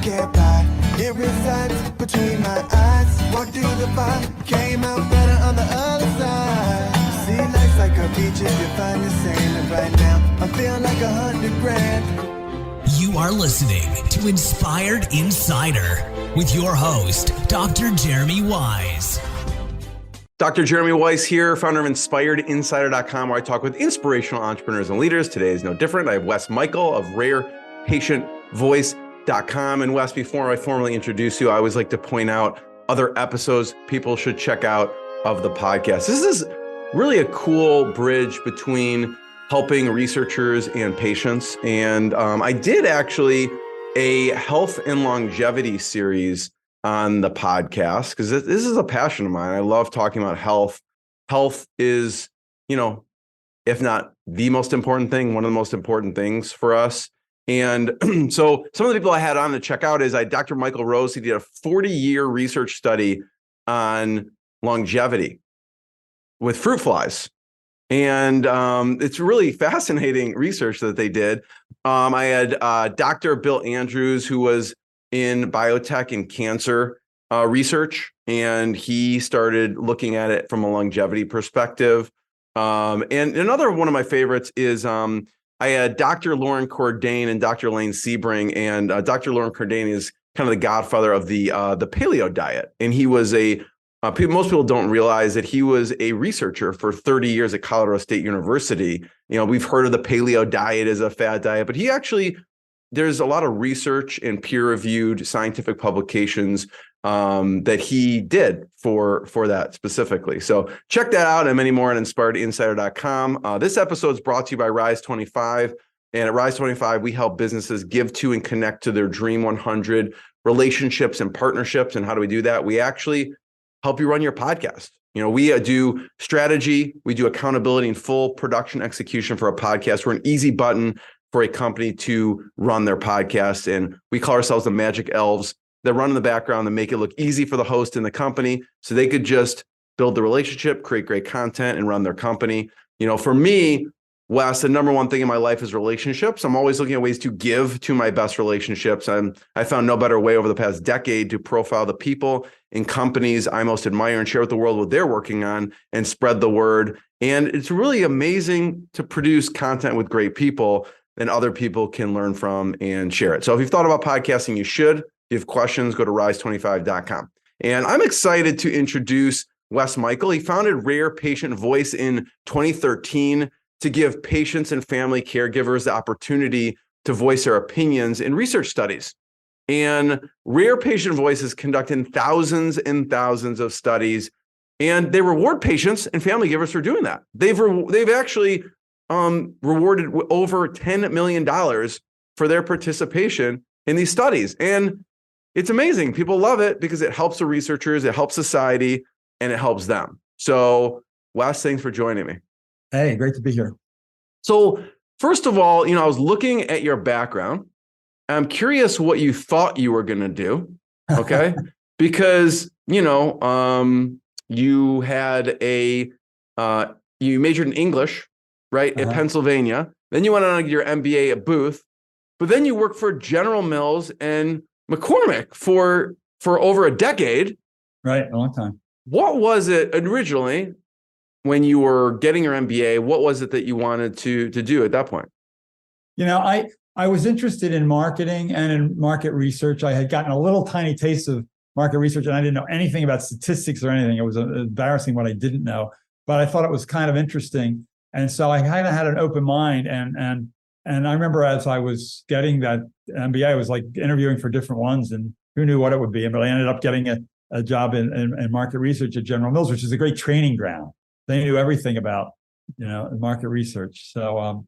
can't buy. It resides between my eyes. Walked through the fire, came out better on the other side. See, life's like a beach if you find the sand. And right now, I feel like 100 grand. You are listening to Inspired Insider with your host, Dr. Jeremy Wise. Dr. Jeremy Wise here, founder of InspiredInsider.com, where I talk with inspirational entrepreneurs and leaders. Today is no different. I have Wes Michael of reshaped. And Wes, before I formally introduce you, I always like to point out other episodes people should check out of the podcast. This is really a cool bridge between helping researchers and patients. And I did actually a health and longevity series on the podcast because this is a passion of mine. I love talking about health. Health is, if not the most important thing, one of the most important things for us. And so some of the people I had on to check out is Dr. Michael Rose. He did a 40-year research study on longevity with fruit flies. And it's really fascinating research that they did. I had Dr. Bill Andrews, who was in biotech and cancer research, and he started looking at it from a longevity perspective. And another one of my favorites is I had Dr. Lauren Cordain and Dr. Elaine Sebring, and Dr. Lauren Cordain is kind of the godfather of the paleo diet. And he was most people don't realize that he was a researcher for 30 years at Colorado State University. We've heard of the paleo diet as a fad diet, but there's a lot of research and peer-reviewed scientific publications that he did for that specifically. So check that out and many more at InspiredInsider.com. This episode is brought to you by Rise 25. And at Rise 25, we help businesses give to and connect to their Dream 100 relationships and partnerships. And how do we do that? We actually help you run your podcast. We do strategy, we do accountability and full production execution for a podcast. We're an easy button for a company to run their podcast. And we call ourselves the Magic Elves that run in the background and make it look easy for the host and the company so they could just build the relationship, create great content, and run their company. For me, Wes, the number one thing in my life is relationships. I'm always looking at ways to give to my best relationships. I found no better way over the past decade to profile the people and companies I most admire and share with the world what they're working on and spread the word. And it's really amazing to produce content with great people that other people can learn from and share it. So if you've thought about podcasting, you should. If you have questions, go to rise25.com. And I'm excited to introduce Wes Michael. He founded Rare Patient Voice in 2013 to give patients and family caregivers the opportunity to voice their opinions in research studies. And Rare Patient Voice is conducting thousands and thousands of studies, and they reward patients and family givers for doing that. They've actually rewarded over $10 million for their participation in these studies. And it's amazing. People love it because it helps the researchers, it helps society, and it helps them. So, Wes, thanks for joining me. Hey, great to be here. So, first of all, I was looking at your background. I'm curious what you thought you were going to do, okay? Because, you had you majored in English, right, at Pennsylvania. Then you went on to get your MBA at Booth, but then you worked for General Mills and McCormick for over a decade. Right, a long time. What was it originally when you were getting your MBA? What was it that you wanted to do at that point? I was interested in marketing and in market research. I had gotten a little tiny taste of market research, and I didn't know anything about statistics or anything. It was embarrassing what I didn't know, but I thought it was kind of interesting. And so I kind of had an open mind. And I remember as I was getting that MBA, I was like interviewing for different ones, and who knew what it would be. But I ended up getting a job in market research at General Mills, which is a great training ground. They knew everything about, market research. So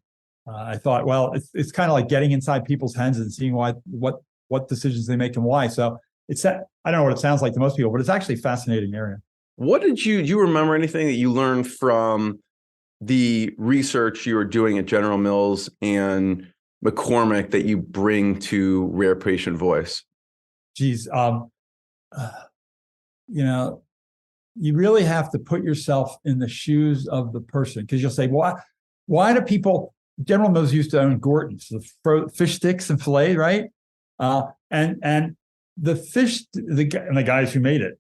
I thought, well, it's kind of like getting inside people's heads and seeing what decisions they make and why. So I don't know what it sounds like to most people, but it's actually a fascinating area. What do you remember anything that you learned from the research you were doing at General Mills and McCormick that you bring to Rare Patient Voice? Geez, you really have to put yourself in the shoes of the person, because you'll say, why do people? General Mills used to own Gorton's, the fish sticks and filet, right? And the fish, the guys who made it,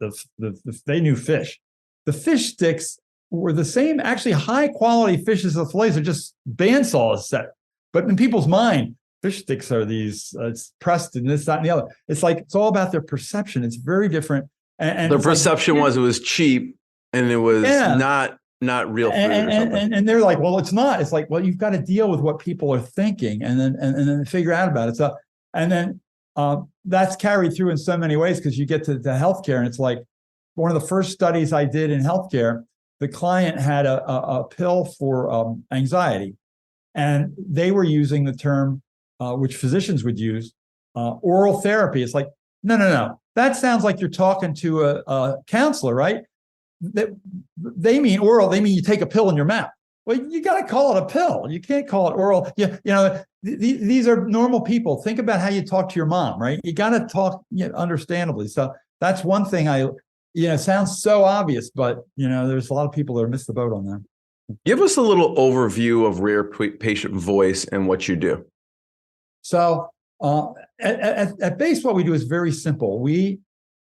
they knew fish. The fish sticks were the same, actually high quality fish as the fillets are just bandsaws set. But in people's mind, fish sticks are these, it's pressed and this, that, and the other. It's like, it's all about their perception. It's very different. And the perception was it was cheap and it was not real food or something. And they're like, well, it's not. It's like, well, you've got to deal with what people are thinking and then figure out about it. So, and then that's carried through in so many ways because you get to healthcare and it's like one of the first studies I did in healthcare, the client had a pill for anxiety and they were using the term, which physicians would use, oral therapy. It's like, no. That sounds like you're talking to a counselor, right? They mean oral. They mean you take a pill in your mouth. Well, you got to call it a pill. You can't call it oral. These are normal people. Think about how you talk to your mom, right? You got to talk understandably. So that's one thing sounds so obvious, but there's a lot of people that miss the boat on that. Give us a little overview of rare patient voice and what you do. So at base, what we do is very simple. We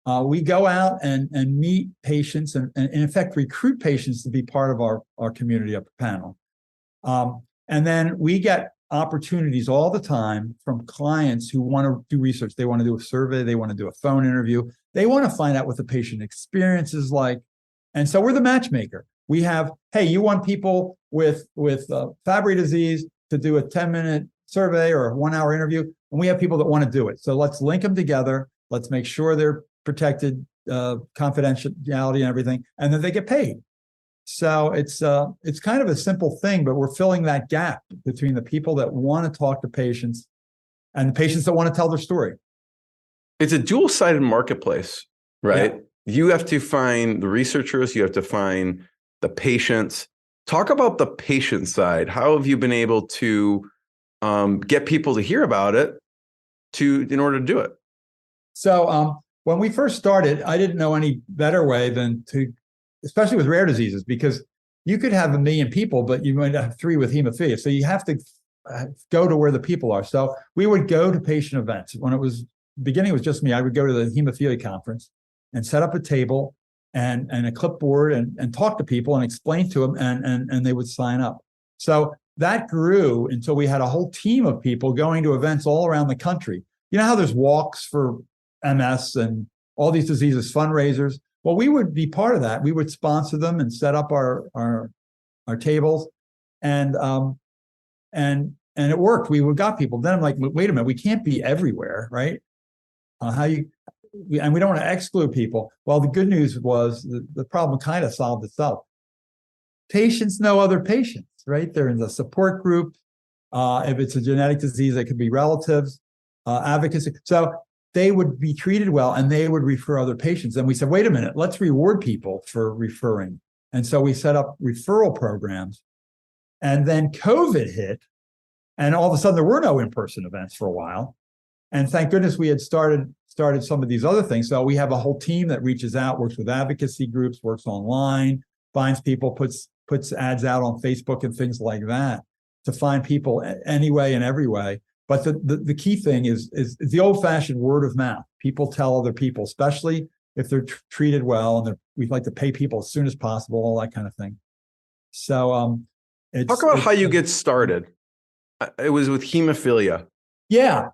go out and meet patients and in effect recruit patients to be part of our community up panel. And then we get opportunities all the time from clients who want to do research. They want to do a survey. They want to do a phone interview. They want to find out what the patient experience is like. And so we're the matchmaker. We have, hey, you want people with Fabry disease to do a 10-minute survey or a 1-hour interview, and we have people that want to do it. So let's link them together. Let's make sure they're protected, confidentiality and everything, and then they get paid. So it's kind of a simple thing, but we're filling that gap between the people that want to talk to patients and the patients that want to tell their story. It's a dual-sided marketplace, right? Yeah. You have to find the researchers, you have to find the patients. Talk about the patient side. How have you been able to get people to hear about it in order to do it? So when we first started, I didn't know any better way than to, especially with rare diseases, because you could have 1 million people, but you might have 3 with hemophilia. So you have to go to where the people are. So we would go to patient events. When it was beginning, it was just me. I would go to the hemophilia conference and set up a table and a clipboard and talk to people and explain to them and they would sign up. So that grew until we had a whole team of people going to events all around the country. You know how there's walks for MS and all these diseases, fundraisers? Well, we would be part of that. We would sponsor them and set up our tables, and it worked. We got people. Then I'm like, wait a minute, we can't be everywhere, right? We don't want to exclude people. Well, the good news was the problem kind of solved itself. Patients know other patients, right? They're in the support group. If it's a genetic disease, it could be relatives, advocacy. So they would be treated well and they would refer other patients. And we said, wait a minute, let's reward people for referring. And so we set up referral programs. And then COVID hit, and all of a sudden there were no in-person events for a while. And thank goodness we had started some of these other things. So we have a whole team that reaches out, works with advocacy groups, works online, finds people, puts ads out on Facebook and things like that to find people anyway and every way. But the key thing is the old-fashioned word of mouth. People tell other people, especially if they're treated well, and we'd like to pay people as soon as possible, all that kind of thing. So talk about how you get started. It was with hemophilia. Yeah.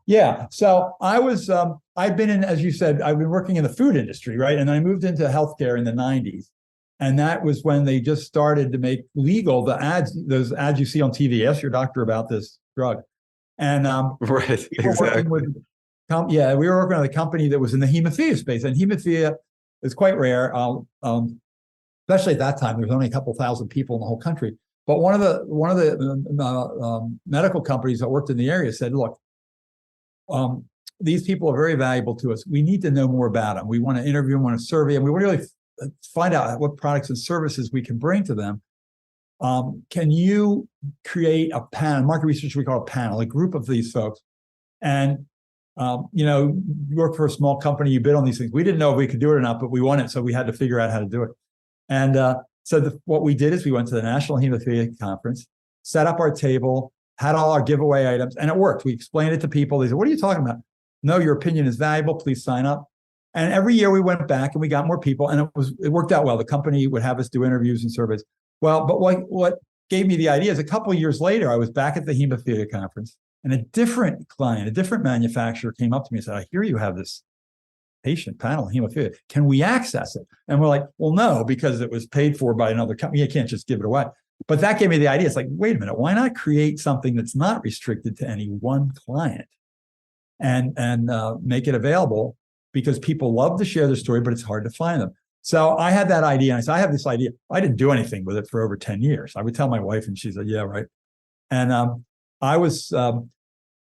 So I've been in, as you said, I've been working in the food industry, right? And then I moved into healthcare in the 90s. And that was when they just started to make legal those ads you see on TV. Ask your doctor about this drug. And right, exactly. we were working on a company that was in the hemophilia space, and hemophilia is quite rare, especially at that time. There was only a couple thousand people in the whole country. But one of the medical companies that worked in the area said, "Look, these people are very valuable to us. We need to know more about them. We want to interview them, want to survey them. We want to really find out what products and services we can bring to them. Can you create a panel, market research we call a panel, a group of these folks? And, you work for a small company, you bid on these things. We didn't know if we could do it or not, but we won it. So we had to figure out how to do it. And what we did is we went to the National Hemophilia Conference, set up our table, had all our giveaway items, and it worked. We explained it to people. They said, what are you talking about? no, your opinion is valuable. Please sign up. And every year we went back and we got more people, and it worked out well. The company would have us do interviews and surveys. Well, but what gave me the idea is a couple of years later, I was back at the hemophilia conference, and a different client, a different manufacturer came up to me and said, I hear you have this patient panel hemophilia. Can we access it? And we're like, well, no, because it was paid for by another company. You can't just give it away. But that gave me the idea. It's like, wait a minute, why not create something that's not restricted to any one client and make it available? Because people love to share their story, but it's hard to find them. So I had that idea. And I said, I have this idea. I didn't do anything with it for over 10 years. I would tell my wife and she said, yeah, right. And I was,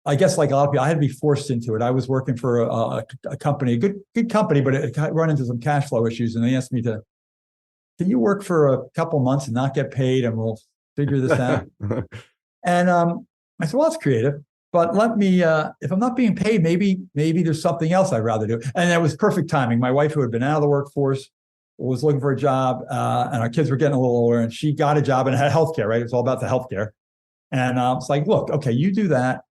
I guess like a lot of people, I had to be forced into it. I was working for a company, a good company, but it run into some cash flow issues. And they asked me can you work for a couple months and not get paid and we'll figure this out? And I said, well, that's creative. But let me, if I'm not being paid, maybe there's something else I'd rather do. And it was perfect timing. My wife, who had been out of the workforce, was looking for a job, and our kids were getting a little older, and she got a job and had healthcare, right? It's all about the healthcare. And it's like, look, okay, you do that.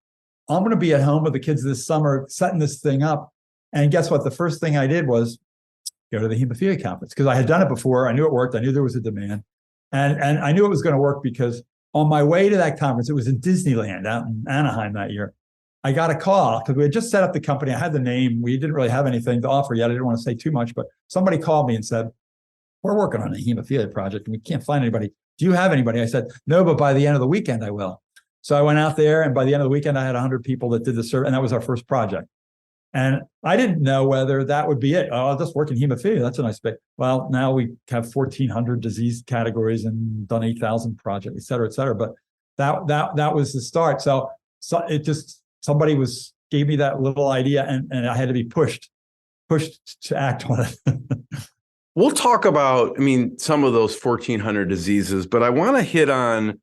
I'm going to be at home with the kids this summer, setting this thing up. And guess what? The first thing I did was go to the hemophilia conference, because I had done it before. I knew it worked. I knew there was a demand. And I knew it was going to work because on my way to that conference, it was in Disneyland out in Anaheim that year. I got a call because we had just set up the company. I had the name. We didn't really have anything to offer yet. I didn't want to say too much, but somebody called me and said, we're working on a hemophilia project and we can't find anybody. Do you have anybody? I said, no, but by the end of the weekend, I will. So I went out there, and by the end of the weekend, I had 100 people that did the survey, and that was our first project. And I didn't know whether that would be it. Oh, I'll just work in hemophilia. That's a nice bit. Well, now we have 1,400 disease categories and done 8,000 projects, et cetera, et cetera. But that was the start. So it just, somebody gave me that little idea, and I had to be pushed to act on it. We'll talk about, some of those 1,400 diseases, but I want to hit on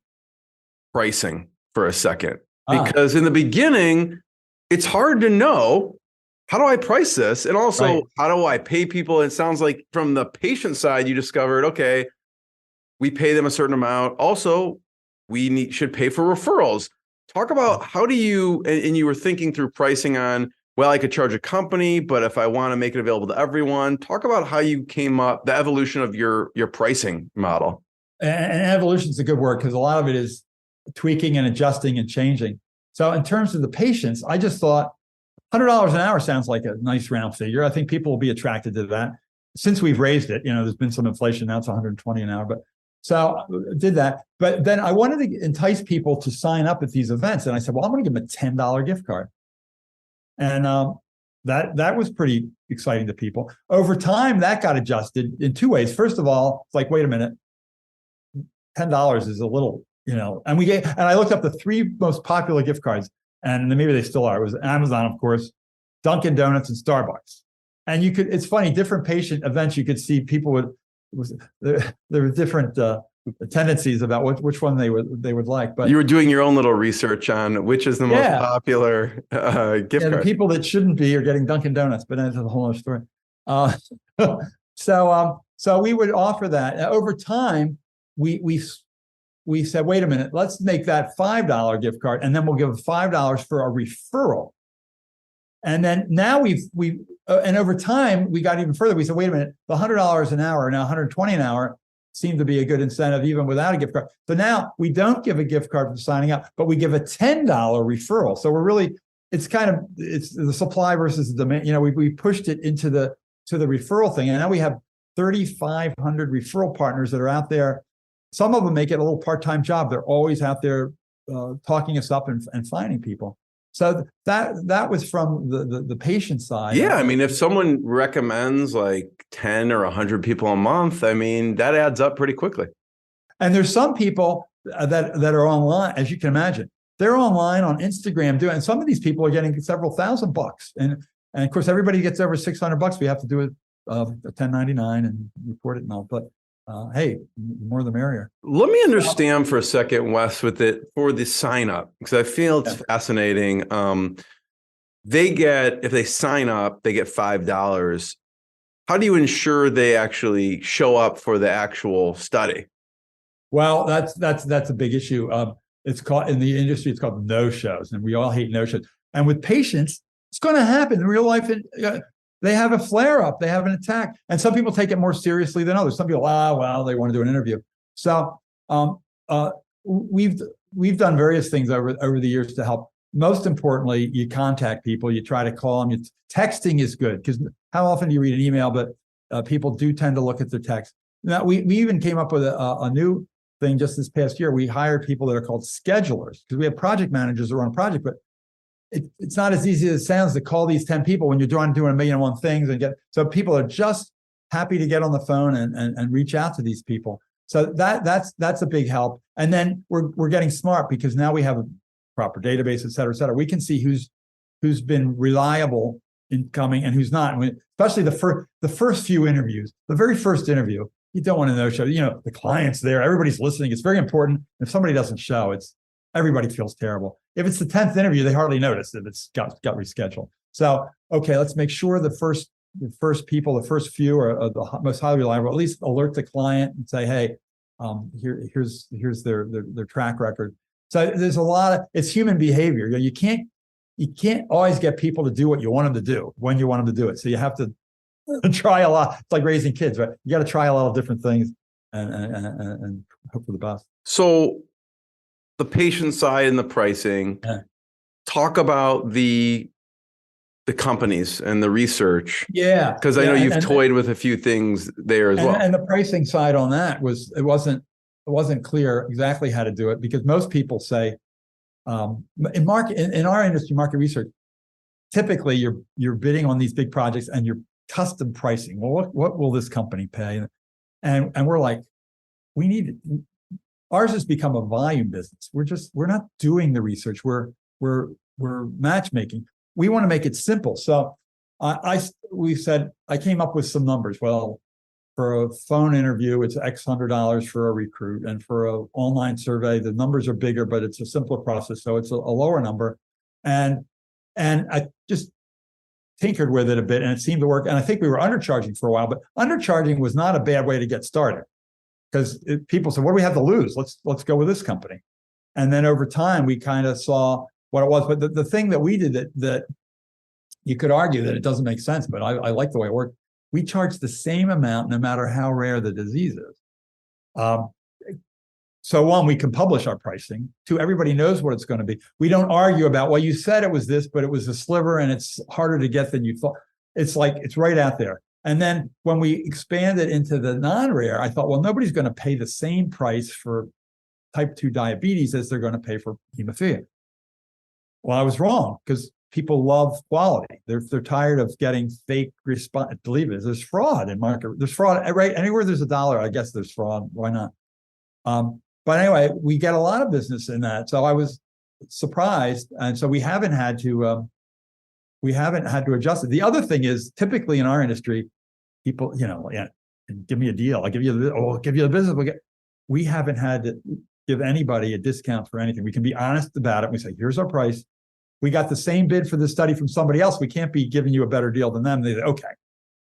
pricing for a second, because in the beginning, it's hard to know, how do I price this? And also, right, how do I pay people? It sounds like from the patient side, you discovered, okay, we pay them a certain amount. Also, we should pay for referrals. Talk about how do you, and you were thinking through pricing on, well, I could charge a company, but if I want to make it available to everyone, talk about how you came up, the evolution of your pricing model. And evolution is a good word, because a lot of it is tweaking and adjusting and changing. So in terms of the patients, I just thought $100 an hour sounds like a nice round figure. I think people will be attracted to that. Since we've raised it, there's been some inflation. Now it's 120 an hour, but so did that. But then I wanted to entice people to sign up at these events. And I said, well, I'm going to give them a $10 gift card. And that was pretty exciting to people. Over time, that got adjusted in two ways. First of all, it's like, wait a minute, $10 is a little, and I looked up the three most popular gift cards, and maybe they still are. It was Amazon, of course, Dunkin' Donuts, and Starbucks. And it's funny, different patient events, you could see people there were different tendencies about which one they would like. But you were doing your own little research on which is the most popular gift card. The people that shouldn't be are getting Dunkin' Donuts, but that's a whole other story. So we would offer that. Over time, we said, wait a minute, let's make that $5 gift card, and then we'll give $5 for a referral. And then now and over time, we got even further. We said, wait a minute, the $100 an hour, now $120 an hour seemed to be a good incentive even without a gift card. So now we don't give a gift card for signing up, but we give a $10 referral. So it's the supply versus the demand. We pushed it to the referral thing. And now we have 3,500 referral partners that are out there. Some of them make it a little part-time job. They're always out there talking us up and finding people. So that was from the patient side. Yeah, if someone recommends like 10 or 100 people a month, that adds up pretty quickly. And there's some people that are online, as you can imagine. They're online on Instagram doing, and some of these people are getting several $1,000. And of course, everybody gets over $600. We have to do it a 1099 and report it and all. But hey, more the merrier. Let me understand for a second, Wes, with it for the sign up, because I feel it's fascinating. If they sign up, they get $5. How do you ensure they actually show up for the actual study? Well, that's a big issue. It's called, in the industry, it's called no-shows, and we all hate no-shows. And with patients, It's going to happen in real life. They have a flare up, they have an attack. And some people take it more seriously than others. Some people, well, they want to do an interview. So we've done various things over the years to help. Most importantly, you contact people, you try to call them. Texting is good, because how often do you read an email? But people do tend to look at their text. Now, we even came up with a new thing just this past year. We hired people that are called schedulers, because we have project managers that run a project, but it's not as easy as it sounds to call these 10 people when you're doing 1,000,001 things and so people are just happy to get on the phone and reach out to these people. So that's a big help. And then we're getting smart, because now we have a proper database, et cetera, et cetera. We can see who's been reliable in coming and who's not. Especially the first few interviews, the very first interview, you don't want to no show. The client's there, everybody's listening. It's very important. If somebody doesn't show, everybody feels terrible. If it's the 10th interview, they hardly notice if it's got rescheduled. So, okay, let's make sure the first few are the most highly reliable. At least alert the client and say, hey, here's their track record. So there's it's human behavior. You can't always get people to do what you want them to do when you want them to do it. So you have to try a lot. It's like raising kids, right? You got to try a lot of different things and hope for the best. So the patient side and the pricing, talk about the companies and the research. Yeah. Because I know you've toyed with a few things there as well. And the pricing side on that it wasn't clear exactly how to do it, because most people say, in our industry, market research, typically you're bidding on these big projects and you're custom pricing. Well, what will this company pay? And we're like, ours has become a volume business. We're not doing the research. We're matchmaking. We want to make it simple. So we said, I came up with some numbers. Well, for a phone interview, it's X $100 for a recruit. And for an online survey, the numbers are bigger, but it's a simpler process. So it's a lower number. And I just tinkered with it a bit and it seemed to work. And I think we were undercharging for a while, but undercharging was not a bad way to get started, because people said, what do we have to lose? Let's go with this company. And then over time, we kind of saw what it was. But the thing that we did that you could argue that it doesn't make sense, but I like the way it worked. We charge the same amount no matter how rare the disease is. So one, we can publish our pricing. Two, everybody knows what it's going to be. We don't argue about, well, you said it was this, but it was a sliver and it's harder to get than you thought. It's like, it's right out there. And then when we expanded into the non-rare, I thought, well, nobody's going to pay the same price for type 2 diabetes as they're going to pay for hemophilia. Well, I was wrong, because people love quality. They're tired of getting fake response. Believe it, there's fraud in market. There's fraud, right? Anywhere there's $1, I guess there's fraud. Why not? But anyway, we get a lot of business in that. So I was surprised, and so we haven't had to adjust it. The other thing is, typically in our industry, people, give me a deal. I'll give you the business. We haven't had to give anybody a discount for anything. We can be honest about it. We say, here's our price. We got the same bid for this study from somebody else. We can't be giving you a better deal than them. They say, okay.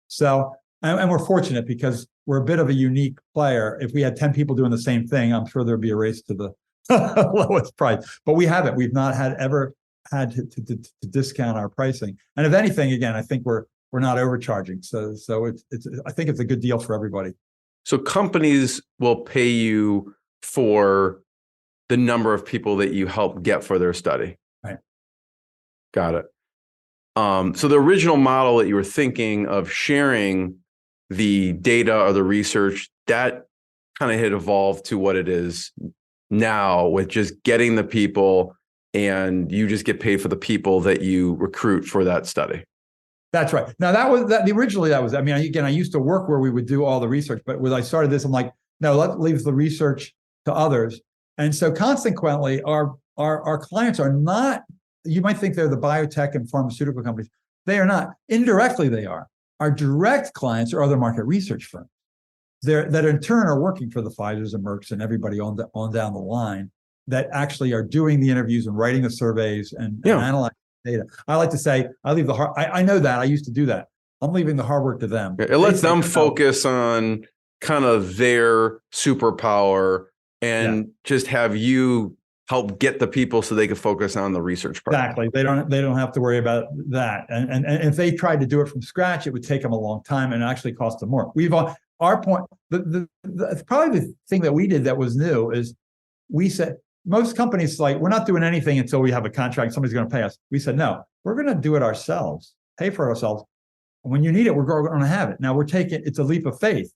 So, and we're fortunate because we're a bit of a unique player. If we had 10 people doing the same thing, I'm sure there'd be a race to the lowest price. But we haven't. We've not ever had to discount our pricing. And if anything, again, I think we're not overcharging. So I think it's a good deal for everybody. So companies will pay you for the number of people that you help get for their study. Right. Got it. So the original model that you were thinking of sharing the data or the research, that kind of had evolved to what it is now, with just getting the people, and you just get paid for the people that you recruit for that study. That's right. Now originally that was, I mean, again, I used to work where we would do all the research, but when I started this, I'm like, no, let's leave the research to others. And so consequently, our clients are not, you might think they're the biotech and pharmaceutical companies. They are not. Indirectly, they are. Our direct clients are other market research firms that in turn are working for the Pfizers and Mercks and everybody on down the line, that actually are doing the interviews and writing the surveys and analyzing data. I like to say, I leave the hard, I know that, I used to do that. I'm leaving the hard work to them. It lets them focus on kind of their superpower and just have you help get the people so they can focus on the research part. Exactly. They don't have to worry about that. And if they tried to do it from scratch, it would take them a long time and actually cost them more. Our point, probably the thing that we did that was new is we said, most companies like, we're not doing anything until we have a contract, somebody's going to pay us. We said, no, we're going to do it ourselves, pay for ourselves. And when you need it, we're going to have it. Now it's a leap of faith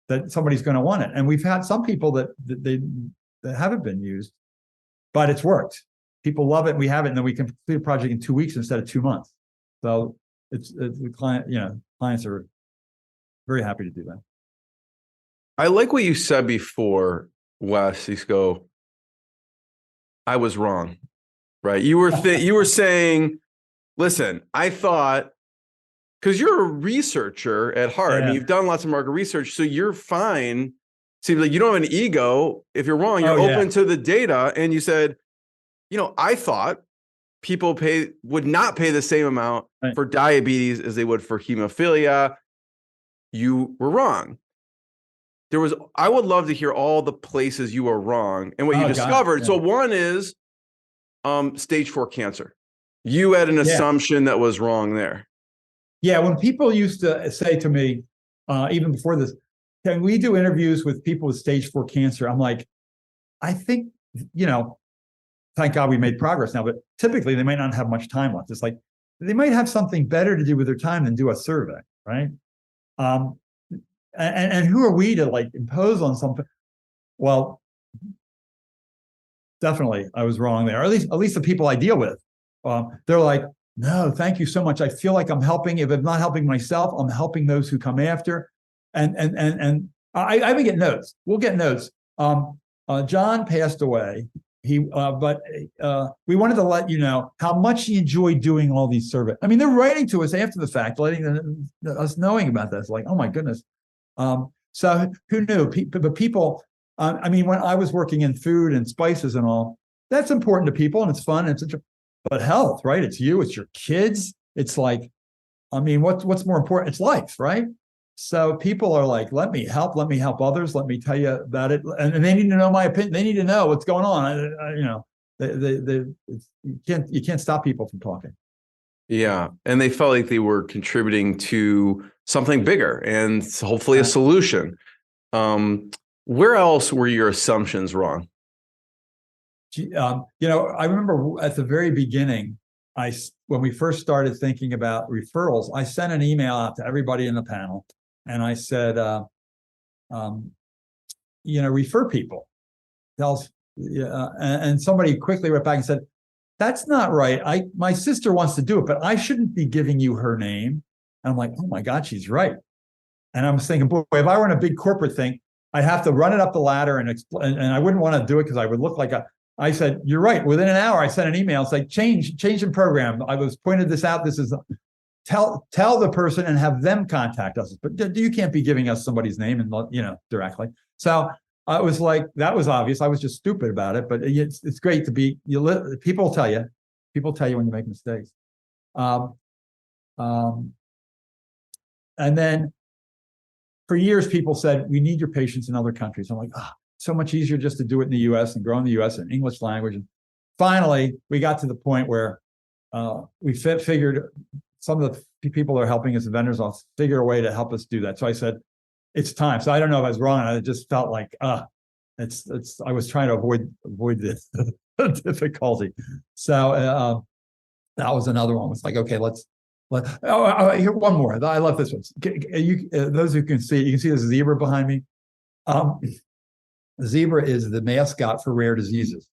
that somebody's going to want it. And we've had some people that haven't been used, but it's worked. People love it. We have it. And then we can complete a project in 2 weeks instead of 2 months. So it's the client, clients are very happy to do that. I like what you said before, Wes. You go, I was wrong, right? You were saying, listen, I thought, because you're a researcher at heart. Yeah. I mean, you've done lots of market research, so you're fine. Seems like you don't have an ego. If you're wrong, you're open to the data. And you said, I thought people would not pay the same amount for diabetes as they would for hemophilia. You were wrong. I would love to hear all the places you were wrong and what you discovered. So one is stage 4 cancer. You had an assumption that was wrong there. Yeah, when people used to say to me, even before this, can we do interviews with people with stage 4 cancer? I'm like, I think, thank God we made progress now, but typically they might not have much time left. It's like, they might have something better to do with their time than do a survey, right? And who are we to impose on something? Well, definitely I was wrong there. Or at least the people I deal with, they're like, no, thank you so much. I feel like I'm helping. If I'm not helping myself, I'm helping those who come after. And I would get notes. We'll get notes. John passed away. But we wanted to let you know how much he enjoyed doing all these surveys. I mean, they're writing to us after the fact, letting us knowing about this. Like, oh my goodness. So who knew? But people. I mean, when I was working in food and spices and all, that's important to people, and it's fun. And but health, right? It's you. It's your kids. It's like, I mean, what's more important? It's life, right? So people are like, let me help others. Let me tell you about it. And they need to know my opinion. They need to know what's going on. You can't stop people from talking. Yeah. And they felt like they were contributing to something bigger and hopefully a solution. Where else were your assumptions wrong? I remember at the very beginning, when we first started thinking about referrals, I sent an email out to everybody in the panel. And I said, refer people. And somebody quickly wrote back and said, that's not right. My sister wants to do it, but I shouldn't be giving you her name. And I'm like, oh my God, she's right. And I was thinking, boy, if I were in a big corporate thing, I'd have to run it up the ladder and I wouldn't want to do it because I would look like I said, you're right. Within an hour, I sent an email. It's like, change in program. I was pointed this out. This is tell the person and have them contact us. But you can't be giving us somebody's name and directly. So I was like, that was obvious. I was just stupid about it. But it's great to be. People tell you when you make mistakes. And then for years, people said, we need your patients in other countries. I'm like, so much easier just to do it in the U.S. and grow in the U.S. in English language. And finally, we got to the point where we figured some of the people that are helping us, the vendors, all figure a way to help us do that. So I said, it's time. So I don't know if I was wrong. I just felt like, I was trying to avoid this difficulty. So that was another one. It's like, okay, here, one more. I love this one. Those who can see, you can see there's a zebra behind me. The zebra is the mascot for rare diseases.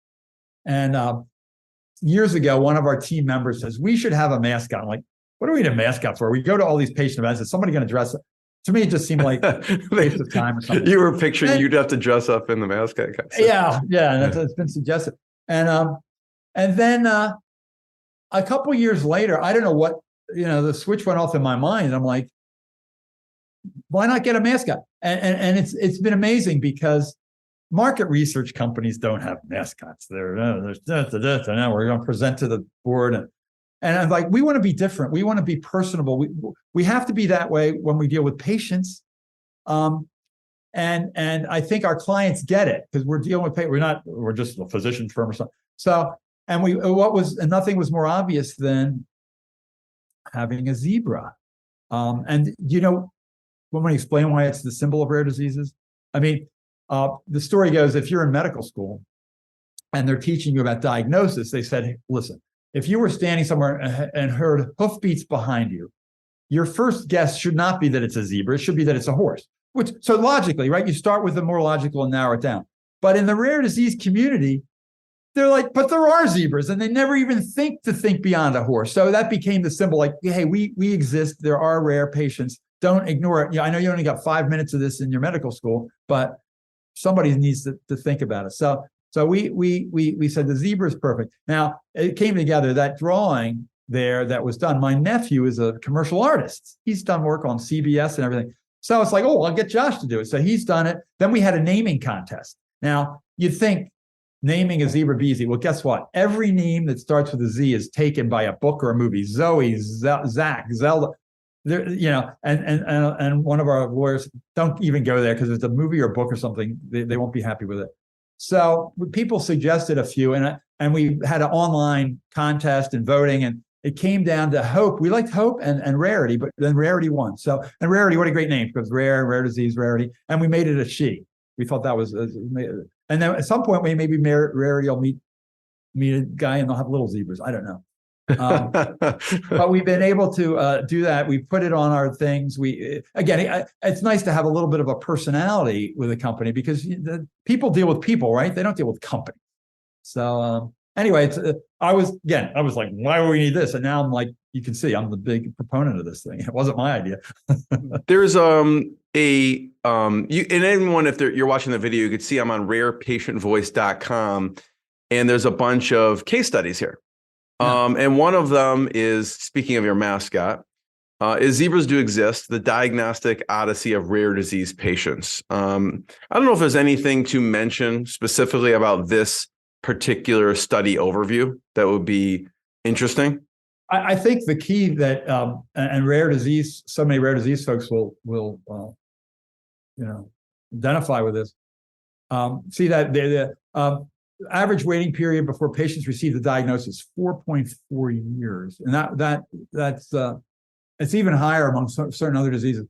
And years ago, one of our team members says, we should have a mascot. I'm like, what do we need a mascot for? We go to all these patient events. Is somebody going to dress up? To me, it just seemed like a waste of time or something. You were picturing you'd have to dress up in the mascot costume. Yeah. And that's been suggested. And then a couple of years later, I don't know what, the switch went off in my mind. I'm like, why not get a mascot? And it's been amazing because market research companies don't have mascots. Now we're going to present to the board. And I'm like, we want to be different. We want to be personable. We have to be that way when we deal with patients. And And I think our clients get it because we're dealing with we're just a physician firm or something. So, and nothing was more obvious than having a zebra. And when we explain why it's the symbol of rare diseases, I mean, the story goes, if you're in medical school and they're teaching you about diagnosis, they said, hey, listen, if you were standing somewhere and heard hoofbeats behind you, your first guess should not be that it's a zebra. It should be that it's a horse. So logically, right? You start with the more logical and narrow it down. But in the rare disease community, they're like, but there are zebras, and they never even think beyond a horse. So that became the symbol, like, hey, we exist. There are rare patients. Don't ignore it. I know you only got 5 minutes of this in your medical school, but somebody needs to think about it. So we said the zebra is perfect. Now it came together, that drawing there that was done. My nephew is a commercial artist. He's done work on CBS and everything. So it's like, oh, I'll get Josh to do it. So he's done it. Then we had a naming contest. Now you'd think naming a zebra be easy. Well, guess what? Every name that starts with a Z is taken by a book or a movie. Zoe, Zach, Zelda. There, and one of our lawyers, don't even go there because if it's a movie or book or something, they won't be happy with it. So people suggested a few, and we had an online contest and voting, and it came down to Hope. We liked Hope and Rarity, but then Rarity won. So, and Rarity, what a great name, because rare disease, Rarity, and we made it a she. We thought that was, and then at some point, maybe Rarity will meet a guy and they'll have little zebras. I don't know. But we've been able to do that. We put it on our things. It's nice to have a little bit of a personality with a company because people deal with people, right? They don't deal with companies. So anyway, I was like, why do we need this? And now I'm like, you can see I'm the big proponent of this thing. It wasn't my idea. There's and anyone, if you're watching the video, you could see I'm on rarepatientvoice.com, and there's a bunch of case studies here. And one of them is, speaking of your mascot, is Zebras Do Exist, the diagnostic odyssey of rare disease patients. I don't know if there's anything to mention specifically about this particular study overview that would be interesting. I think the key that, and rare disease, so many rare disease folks will identify with this. See that the average waiting period before patients receive the diagnosis, 4.4 years, and that's it's even higher among certain other diseases.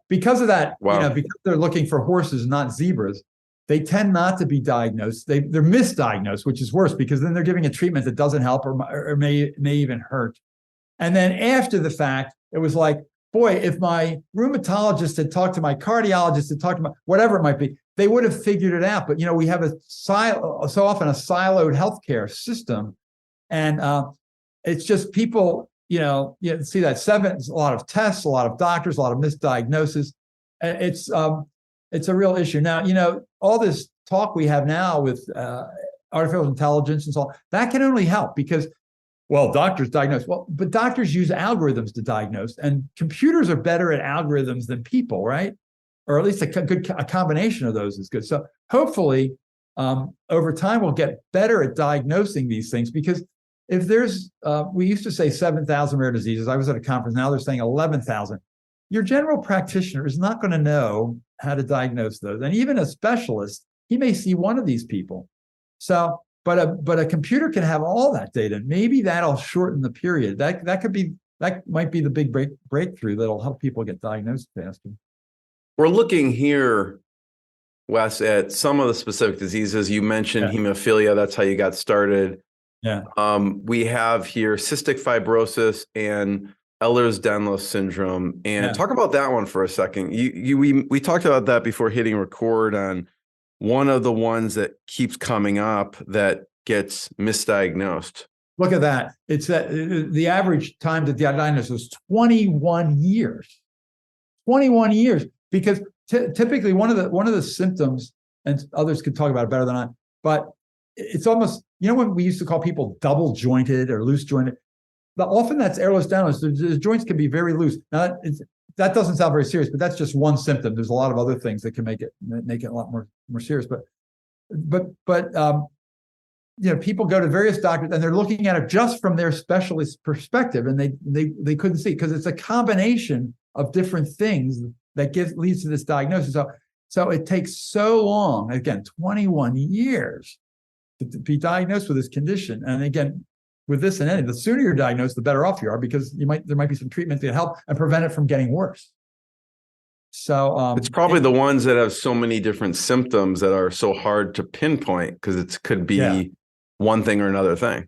Because of that, wow. Because they're looking for horses, not zebras, they tend not to be diagnosed. They're misdiagnosed, which is worse because then they're giving a treatment that doesn't help or may even hurt. And then after the fact, it was like, boy, if my rheumatologist had talked to my cardiologist, had talked to my whatever it might be, they would have figured it out. But we have so often a siloed healthcare system, and it's just people. You see that a lot of tests, a lot of doctors, a lot of misdiagnosis. It's a real issue. Now, all this talk we have now with artificial intelligence and so on, that can only help because, well, doctors diagnose. Well, but doctors use algorithms to diagnose, and computers are better at algorithms than people, right? Or at least a combination of those is good. So hopefully, over time, we'll get better at diagnosing these things because if there's, we used to say 7,000 rare diseases. I was at a conference, now they're saying 11,000. Your general practitioner is not going to know how to diagnose those. And even a specialist, he may see one of these people. So, but a computer can have all that data. Maybe that'll shorten the period. That might be the big breakthrough that'll help people get diagnosed faster. We're looking here, Wes, at some of the specific diseases. You mentioned hemophilia. That's how you got started. Yeah. We have here cystic fibrosis and Ehlers-Danlos syndrome. And talk about that one for a second. We talked about that before hitting record on one of the ones that keeps coming up that gets misdiagnosed. Look at that. It's that the average time to diagnose is 21 years. 21 years. Because typically one of the symptoms, and others could talk about it better than I, but it's almost, when we used to call people double jointed or loose jointed, but often that's Ehlers-Danlos. The joints can be very loose. Now that doesn't sound very serious, but that's just one symptom. There's a lot of other things that can make it a lot more serious. But people go to various doctors and they're looking at it just from their specialist perspective, and they couldn't see because it's a combination of different things that leads to this diagnosis. So So it takes so long, again, 21 years to be diagnosed with this condition. And again, with this and any, the sooner you're diagnosed, the better off you are, because there might be some treatment to help and prevent it from getting worse. So it's probably the ones that have so many different symptoms that are so hard to pinpoint, because it could be one thing or another thing.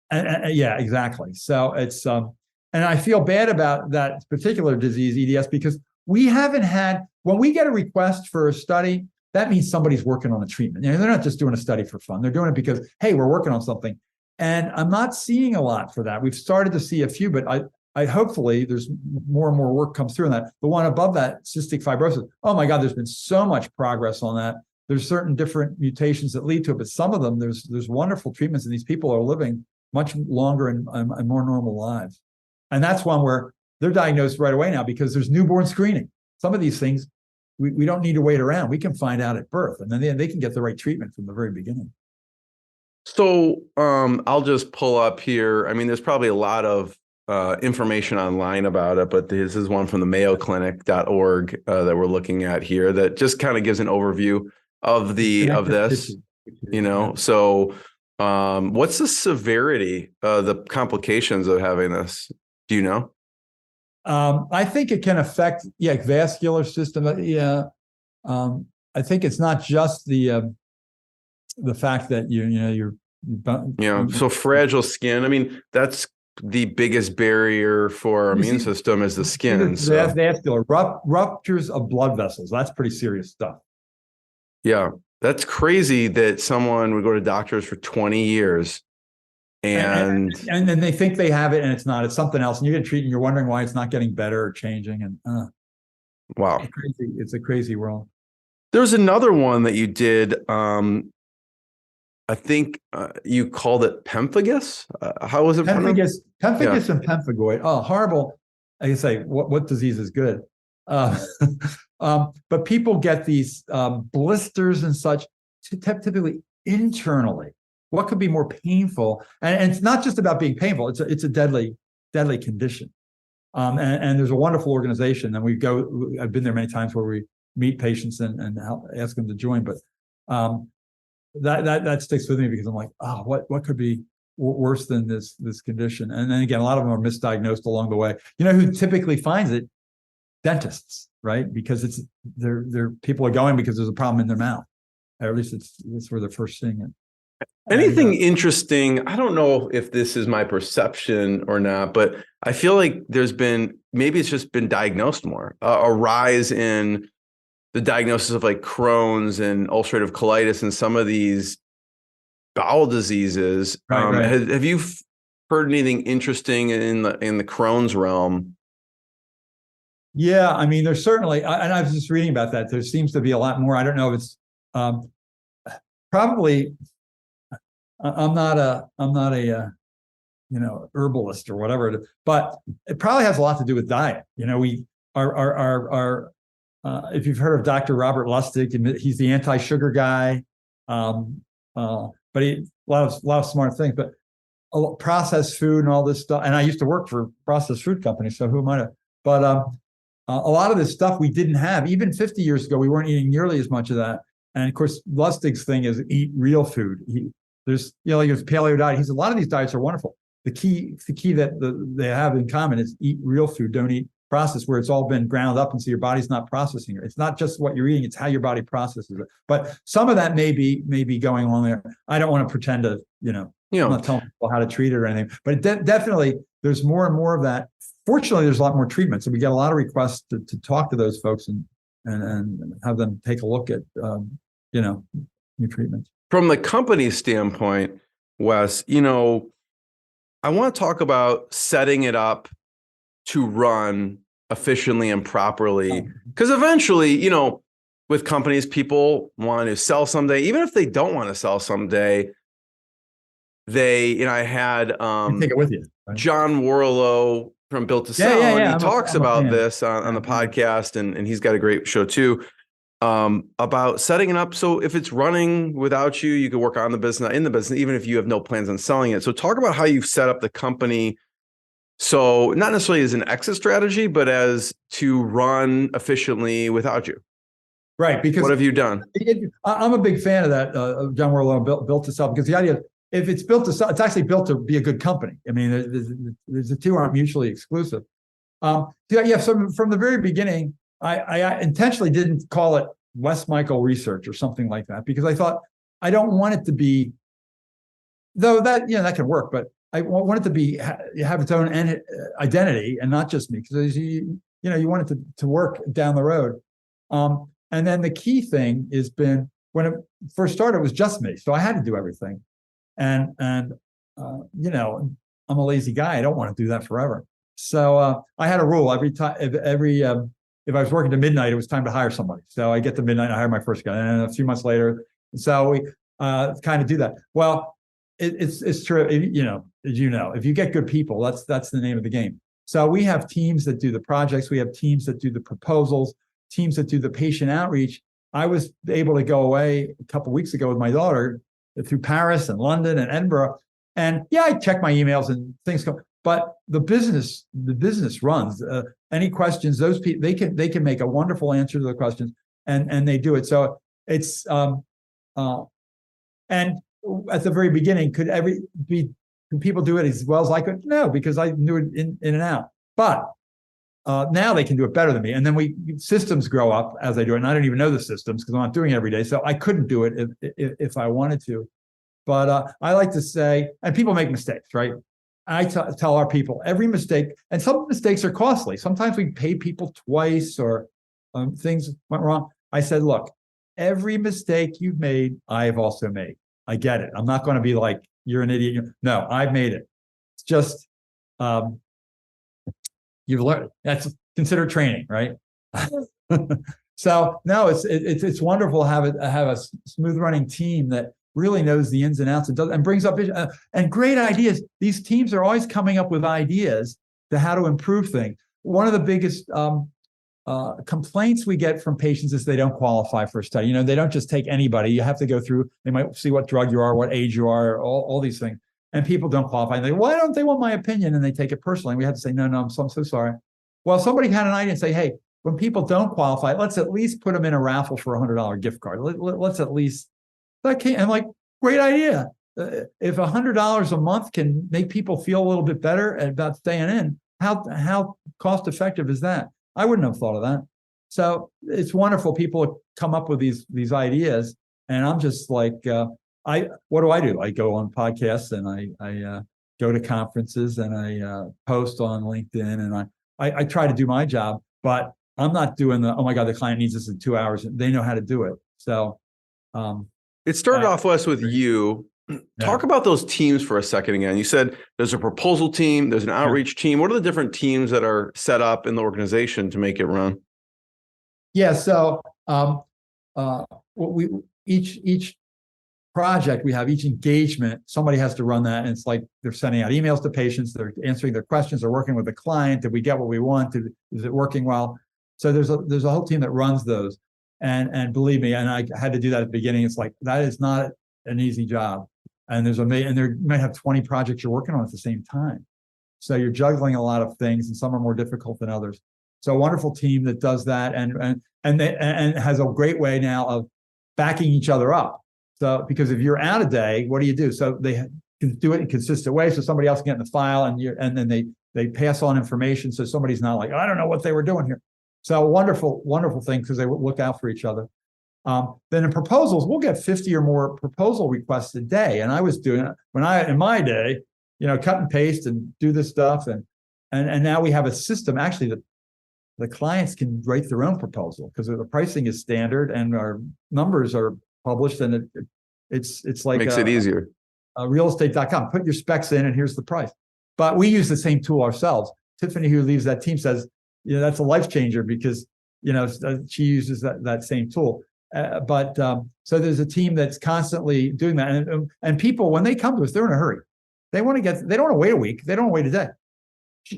And yeah, exactly. So it's and I feel bad about that particular disease, EDS, because we haven't had, when we get a request for a study, that means somebody's working on a treatment. They're not just doing a study for fun. They're doing it because, hey, we're working on something. And I'm not seeing a lot for that. We've started to see a few, but I hopefully there's more and more work comes through on that. The one above that, cystic fibrosis, oh my God, there's been so much progress on that. There's certain different mutations that lead to it, but some of them, there's wonderful treatments, and these people are living much longer and more normal lives. And that's one where they're diagnosed right away now because there's newborn screening. Some of these things, we don't need to wait around. We can find out at birth, and then they can get the right treatment from the very beginning. So I'll just pull up here. I mean, there's probably a lot of information online about it, but this is one from the mayoclinic.org that we're looking at here that just kind of gives an overview of this, you know. So what's the severity, the complications of having this? Do you know? I think it can affect, vascular system. I think it's not just the fact that so fragile skin. I mean, that's the biggest barrier for our immune system is the skin. So. Vascular ruptures of blood vessels. That's pretty serious stuff. Yeah, that's crazy that someone would go to doctors for 20 years and then they think they have it and it's not. It's something else, and you get treated and you're wondering why it's not getting better or changing. And wow, it's a crazy world. There's another one that you did. I think you called it pemphigus. How was it? Pemphigus and pemphigoid. Oh, horrible. I can say, what disease is good? But people get these blisters and such, typically internally. What could be more painful? And it's not just about being painful. It's a deadly condition. And there's a wonderful organization. And I've been there many times where we meet patients and help, ask them to join. But that sticks with me because I'm like, what could be worse than this condition? And then again, a lot of them are misdiagnosed along the way. You know who typically finds it? Dentists, right? Because they're people are going because there's a problem in their mouth. Or at least it's where they're first seeing it. Anything interesting? I don't know if this is my perception or not, but I feel like maybe it's just been diagnosed more. A rise in the diagnosis of like Crohn's and ulcerative colitis and some of these bowel diseases. Right. Have you heard anything interesting in the Crohn's realm? Yeah, I mean, there's certainly, and I was just reading about that. There seems to be a lot more. I don't know if it's probably. I'm not a herbalist or whatever, but it probably has a lot to do with diet. We are if you've heard of Dr. Robert Lustig, he's the anti-sugar guy, but he a lot of smart things. But processed food and all this stuff. And I used to work for processed food companies, so who am I to? But a lot of this stuff we didn't have even 50 years ago. We weren't eating nearly as much of that. And of course, Lustig's thing is eat real food. There's paleo diet. He said a lot of these diets are wonderful. The key that they have in common is eat real food. Don't eat processed, where it's all been ground up, and so your body's not processing it. It's not just what you're eating; it's how your body processes it. But some of that may be going on there. I don't want to pretend to I'm not telling people how to treat it or anything. But definitely, there's more and more of that. Fortunately, there's a lot more treatment, so we get a lot of requests to talk to those folks and have them take a look at new treatments. From the company standpoint, Wes, I want to talk about setting it up to run efficiently and properly. Because eventually, with companies, people want to sell someday. Even if they don't want to sell someday, I had take it with you, right? John Warlow from Built to Sell, and he talks about this on the podcast, and he's got a great show too. About setting it up so if it's running without you, you can work on the business, in the business, even if you have no plans on selling it. So talk about how you've set up the company. So not necessarily as an exit strategy, but as to run efficiently without you. Right. Because what have you done? I'm a big fan of that. John Warlow built to sell, because the idea, if it's built to sell, it's actually built to be a good company. I mean, the two aren't mutually exclusive. From the very beginning, I intentionally didn't call it Wes Michael Research or something like that, because I thought I don't want it to be, though that that can work, but I want it to be have its own identity and not just me, because you want it to work down the road. And then the key thing has been, when it first started, it was just me, so I had to do everything, and I'm a lazy guy. I don't want to do that forever. So I had a rule every time. If I was working to midnight, it was time to hire somebody. So I get to midnight, I hire my first guy, and a few months later, so we kind of do that. Well, it's true. If you get good people, that's the name of the game. So we have teams that do the projects. We have teams that do the proposals, teams that do the patient outreach. I was able to go away a couple of weeks ago with my daughter through Paris and London and Edinburgh. And I check my emails and things come, but the business runs. Any questions, those people, they can make a wonderful answer to the questions, and they do it. So it's and at the very beginning, could people do it as well as I could? No, because I knew it in and out. But now they can do it better than me. And then systems grow up as I do it. And I don't even know the systems because I'm not doing it every day. So I couldn't do it if I wanted to. But I like to say, and people make mistakes, right? I tell our people every mistake, and some mistakes are costly. Sometimes we pay people twice, or things went wrong. I said, look, every mistake you've made, I've also made. I get it. I'm not going to be like, you're an idiot. No, I've made it. It's just, you've learned. That's considered training, right? So no, it's wonderful to have a smooth running team that really knows the ins and outs and brings up and great ideas. These teams are always coming up with ideas to how to improve things. One of the biggest complaints we get from patients is they don't qualify for a study. They don't just take anybody. You have to go through, they might see what drug you are, what age you are, all these things. And people don't qualify. And they, why don't they want my opinion? And they take it personally. And we have to say, no, I'm so sorry. Well, somebody had an idea and say, hey, when people don't qualify, let's at least put them in a raffle for $100 gift card. Let's at least, I'm like, great idea. If $100 a month can make people feel a little bit better about staying in, how cost effective is that? I wouldn't have thought of that. So it's wonderful. People come up with these ideas, and I'm just like, what do? I go on podcasts, and I go to conferences, and I post on LinkedIn, and I try to do my job, but I'm not doing oh my God, the client needs this in 2 hours. They know how to do it. So it started off, Wes, with you. Talk about those teams for a second again. You said there's a proposal team, there's an outreach team. What are the different teams that are set up in the organization to make it run? Yeah, so each project we have, each engagement, somebody has to run that, and it's like they're sending out emails to patients, they're answering their questions, they're working with the client. Did we get what we want? Is it working well? So there's a whole team that runs those, and believe me, and I had to do that at the beginning. It's like that is not an easy job. And there might have 20 projects you're working on at the same time. So you're juggling a lot of things, and some are more difficult than others. So a wonderful team that does that and has a great way now of backing each other up. So because if you're out a day, what do you do? So they can do it in a consistent way, so somebody else can get in the file, and then they pass on information, so somebody's not like, I don't know what they were doing here. So wonderful thing, because they look out for each other. Then in proposals, we'll get 50 or more proposal requests a day. And I was doing it in my day, cut and paste and do this stuff. And now we have a system actually that the clients can write their own proposal, because the pricing is standard and our numbers are published, and it's like makes it easier. Realestate.com, put your specs in and here's the price. But we use the same tool ourselves. Tiffany, who leads that team, says, that's a life changer, because, she uses that same tool. So there's a team that's constantly doing that, and people, when they come to us, they're in a hurry. They don't want to wait a week. They don't want to wait a day.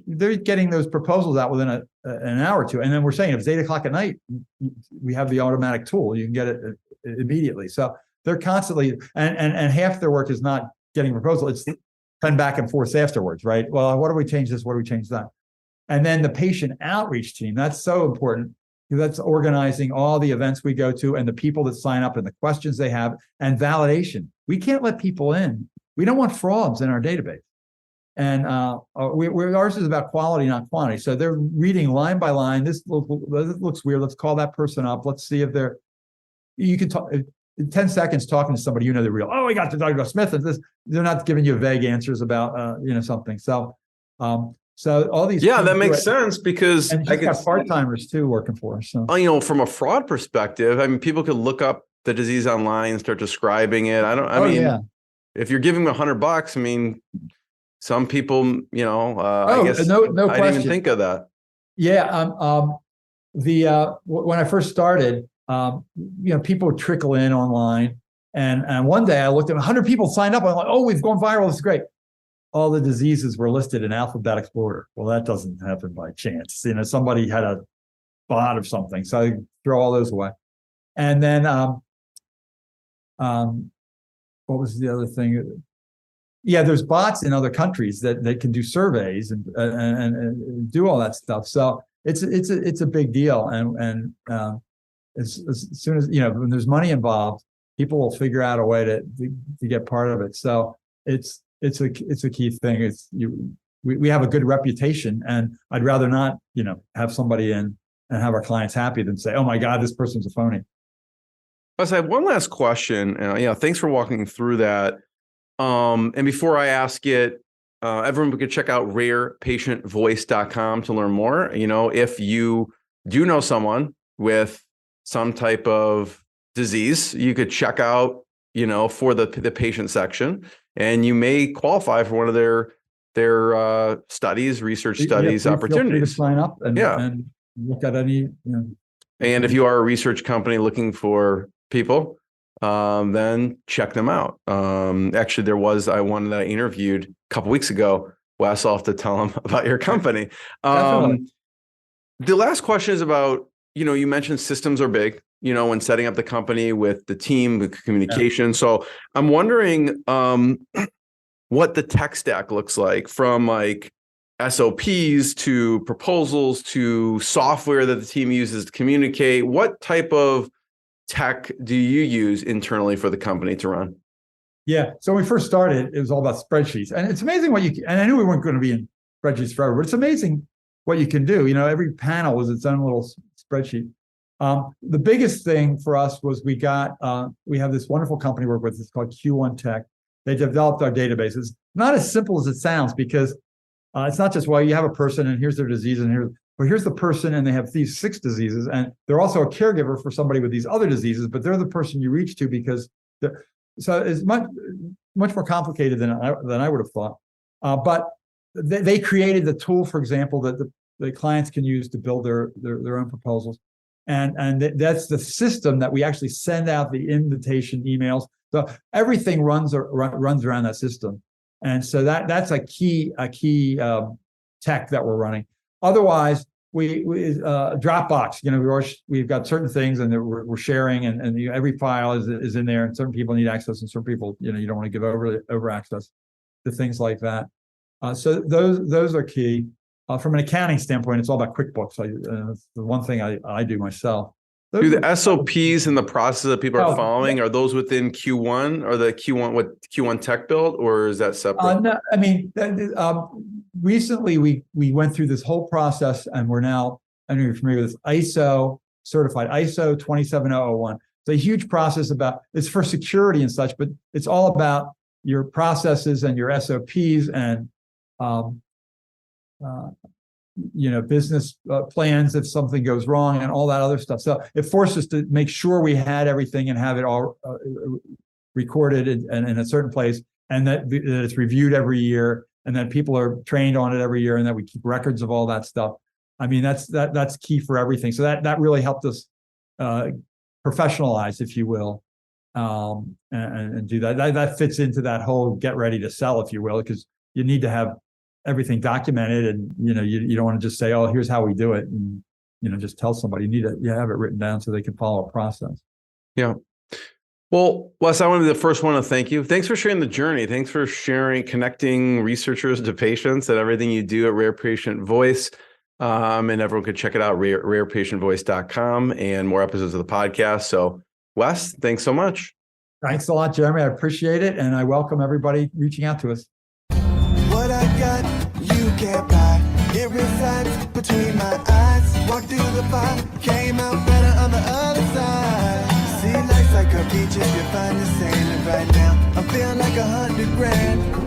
They're getting those proposals out within an hour or two. And then we're saying if it's 8:00 at night, we have the automatic tool. You can get it immediately. So they're constantly, and half their work is not getting a proposal. It's 10 back and forth afterwards, right? Well, what do we change this? What do we change that? And then the patient outreach team, that's so important, That's organizing all the events we go to and the people that sign up and the questions they have and validation. We can't let people in. We don't want frauds in our database. And ours is about quality, not quantity. So they're reading line by line. This looks weird. Let's call that person up. Let's see if you can talk in 10 seconds talking to somebody, they're real. Oh, I got to talk about Smith and this. They're not giving you vague answers about, something. So, so all these. Yeah, that makes sense because and I got part-timers too working for us. So. From a fraud perspective, I mean, people could look up the disease online and start describing it. If you're giving them $100, I mean, some people, I guess no I didn't even think of that. Yeah. When I first started, people would trickle in online. And one day I looked at 100 people signed up. I'm like, oh, we've gone viral. This is great. All the diseases were listed in alphabetical order. Well, that doesn't happen by chance. Somebody had a bot or something. So I throw all those away. And then, what was the other thing? Yeah, there's bots in other countries that can do surveys and do all that stuff. So it's a big deal. And as soon as when there's money involved, people will figure out a way to get part of it. So it's a key thing. We have a good reputation, and I'd rather not have somebody in and have our clients happy than say, oh my God, this person's a phony. I have one last question. Thanks for walking through that. And before I ask it, everyone could check out rarepatientvoice.com to learn more. If you do know someone with some type of disease, you could check out, for the patient section, and you may qualify for one of their studies, research studies, opportunities. Feel free to sign up and look at any. And if you are a research company looking for people, then check them out. Actually, there was one that I interviewed a couple weeks ago. Wes, I'll have to tell him about your company. The last question is about, you mentioned systems are big, when setting up the company with the team, with communication. Yeah. So I'm wondering what the tech stack looks like, from like SOPs to proposals to software that the team uses to communicate. What type of tech do you use internally for the company to run? Yeah. So when we first started, it was all about spreadsheets. And it's amazing what and I knew we weren't going to be in spreadsheets forever, but it's amazing what you can do. Every panel was its own little spreadsheet. The biggest thing for us was we have this wonderful company we work with. It's called Q1 Tech. They developed our database. It's not as simple as it sounds, because it's not just, you have a person and here's their disease and here's the person and they have these 6 diseases, and they're also a caregiver for somebody with these other diseases, but they're the person you reach to because so it's much more complicated than I would have thought. But they created the tool, for example, that the clients can use to build their own proposals. And that's the system that we actually send out the invitation emails. So everything runs around that system. And so that's a key tech that we're running. Otherwise, we Dropbox, we've got certain things and we're sharing, and every file is in there, and certain people need access, and certain people, you don't want to give over access to things like that. So those are key. From an accounting standpoint, it's all about QuickBooks. It's the one thing I do myself. Do the SOPs and the process that people are following, are those within Q1 or the Q1 Tech build, or is that separate? No, I mean, recently we went through this whole process, and we're now, I don't know if you're familiar with this, ISO certified, ISO 27001. It's a huge process it's for security and such, but it's all about your processes and your SOPs and business plans if something goes wrong and all that other stuff. So it forced us to make sure we had everything and have it all recorded and in a certain place, and that it's reviewed every year, and that people are trained on it every year, and that we keep records of all that stuff. I mean, that's key for everything. So that really helped us professionalize, if you will, and do that. That fits into that whole get ready to sell, if you will, because you need to have everything documented, and you don't want to just say, oh, here's how we do it, and just tell somebody. You have it written down so they can follow a process. Yeah. Well, Wes, I want to be the first one to thank you. Thanks for sharing the journey. Thanks for connecting researchers to patients and everything you do at Rare Patient Voice. And everyone could check it out, rarepatientvoice.com, and more episodes of the podcast. So, Wes, thanks so much. Thanks a lot, Jeremy. I appreciate it. And I welcome everybody reaching out to us. What I got, you can't buy. It resides between my eyes. Walked through the fire, came out better on the other side. See, life's like a beach if you find the sailing right now. I'm feeling like $100 grand.